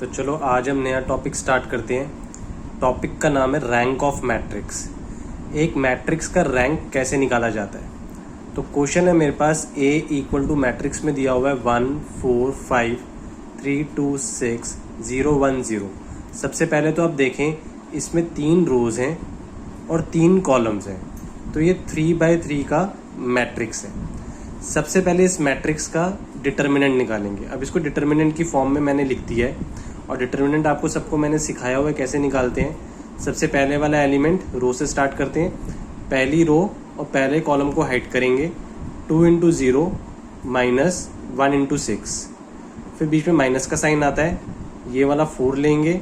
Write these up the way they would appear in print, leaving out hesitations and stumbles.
तो चलो आज हम नया टॉपिक स्टार्ट करते हैं। टॉपिक का नाम है रैंक ऑफ मैट्रिक्स। एक मैट्रिक्स का रैंक कैसे निकाला जाता है। तो क्वेश्चन है मेरे पास A इक्वल टू मैट्रिक्स में दिया हुआ है 1 4 5 3 2 6 0 1 0। सबसे पहले तो आप देखें इसमें 3 रोज हैं और 3 कॉलम्स हैं, तो ये 3x3 का मैट्रिक्स है। सबसे पहले इस मैट्रिक्स का डिटर्मिनेंट निकालेंगे। अब इसको डिटर्मिनेंट की फॉर्म में मैंने लिख दिया है और डिटर्मिनेंट आपको सबको मैंने सिखाया हुआ है कैसे निकालते हैं। सबसे पहले वाला एलिमेंट रो से स्टार्ट करते हैं। पहली रो और पहले कॉलम को हाइड करेंगे 2 इंटू 0 माइनस 1 इंटू 6। फिर बीच में माइनस का साइन आता है, ये वाला 4 लेंगे,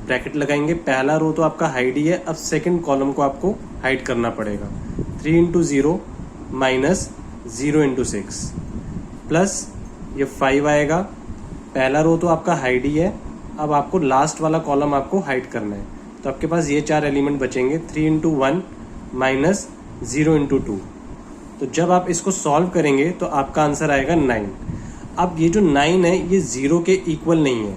ब्रैकेट लगाएंगे। पहला रो तो आपका हाइड ही है, अब सेकंड कॉलम को आपको हाइड करना पड़ेगा। 3 इंटू 0 माइनस 0 इंटू 6 प्लस ये 5 आएगा। पहला रो तो आपका हाइड ही है, अब आपको लास्ट वाला कॉलम आपको हाइड करना है, तो आपके पास ये 4 एलिमेंट बचेंगे। 3 इंटू 1 माइनस 0 इंटू 2। तो जब आप इसको सॉल्व करेंगे तो आपका आंसर आएगा 9। अब ये जो 9 है ये 0 के इक्वल नहीं है,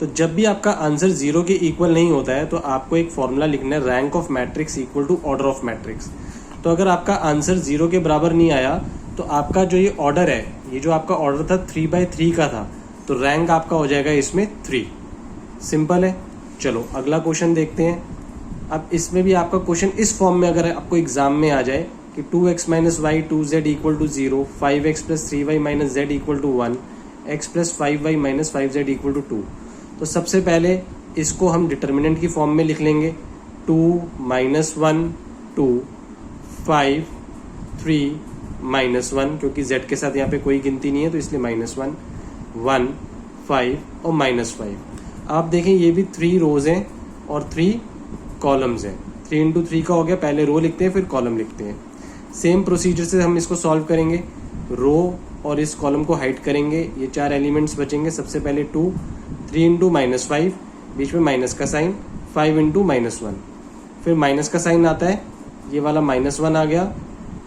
तो जब भी आपका आंसर 0 के इक्वल नहीं होता है तो आपको एक फॉर्मूला लिखना है, rank of matrix equal to order of matrix. तो अगर आपका आंसर 0 के बराबर नहीं आया तो आपका जो ये ऑर्डर है, ये जो आपका ऑर्डर था 3x3 का था, तो रैंक आपका हो जाएगा इसमें 3। सिंपल है। चलो अगला क्वेश्चन देखते हैं। अब इसमें भी आपका क्वेश्चन इस फॉर्म में अगर आपको एग्जाम में आ जाए कि 2x minus y 2z equal to 0, 5x plus 3y minus z equal to 1, x plus 5y minus 5z equal to 2, तो सबसे पहले इसको हम डिटर्मिनेंट की फॉर्म में लिख लेंगे। 2 माइनस 1 2 5 3 माइनस 1, क्योंकि z के साथ यहाँ पे कोई गिनती नहीं है तो इसलिए माइनस 1 1 5 और माइनस 5। आप देखें ये भी 3 रोज हैं और 3 कॉलम्स हैं। 3 इंटू 3 का हो गया, पहले रो लिखते हैं फिर कॉलम लिखते हैं। सेम प्रोसीजर से हम इसको सॉल्व करेंगे। रो और इस कॉलम को हाइड करेंगे, ये 4 एलिमेंट्स बचेंगे। सबसे पहले 2 3 इंटू माइनस 5, बीच में माइनस का साइन, 5 इंटू माइनस 1, फिर माइनस का साइन आता है, ये वाला माइनस 1 आ गया।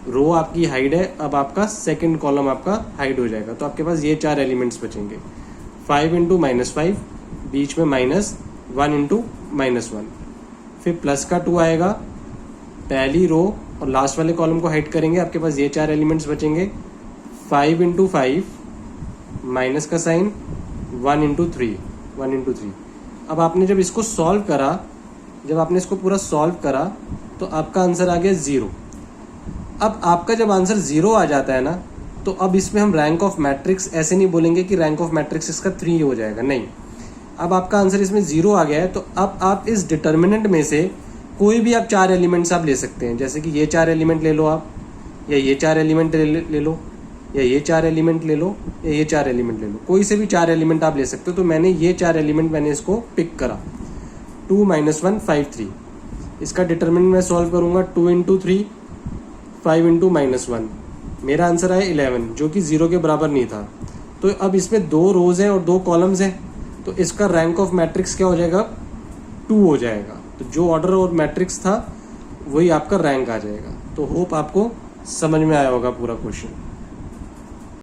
रो आपकी हाइड है, अब आपका सेकंड कॉलम आपका हाइड हो जाएगा, तो आपके पास ये 4 एलिमेंट्स बचेंगे। 5 इंटू माइनस 5, बीच में माइनस 1 इंटू माइनस 1, फिर प्लस का 2 आएगा। पहली रो और लास्ट वाले कॉलम को हाइड करेंगे, आपके पास ये 4 एलिमेंट्स बचेंगे। 5 इंटू 5 माइनस का साइन, 1 इंटू 3 1 इंटू 3। अब आपने जब इसको सॉल्व करा, जब आपने इसको पूरा सॉल्व करा तो आपका आंसर आ गया 0। अब आपका जब आंसर 0 आ जाता है ना, तो अब इसमें हम रैंक ऑफ मैट्रिक्स ऐसे नहीं बोलेंगे कि रैंक ऑफ मैट्रिक्स इसका 3 हो जाएगा, नहीं। अब आपका आंसर इसमें 0 आ गया है, तो अब आप इस डिटर्मिनेंट में से कोई भी आप 4 एलिमेंट्स आप ले सकते हैं। जैसे कि ये 4 एलिमेंट ले लो आप, या ये 4 एलिमेंट ले लो, या ये 4 एलिमेंट ले लो, या ये 4 एलिमेंट ले लो। कोई से भी 4 एलिमेंट आप ले सकते हो। तो मैंने ये 4 एलिमेंट मैंने इसको पिक करा। 2 माइनस 1 5 3। इसका डिटर्मिनेंट मैं सॉल्व करूंगा। 2 इंटू 3 5 इंटू माइनस 1, मेरा आंसर आया 11, जो कि 0 के बराबर नहीं था। तो अब इसमें 2 रोज हैं और 2 कॉलम्स हैं, तो इसका रैंक ऑफ मैट्रिक्स क्या हो जाएगा, 2 हो जाएगा। तो जो ऑर्डर और मैट्रिक्स था वही आपका रैंक आ जाएगा। तो होप आपको समझ में आया होगा पूरा क्वेश्चन।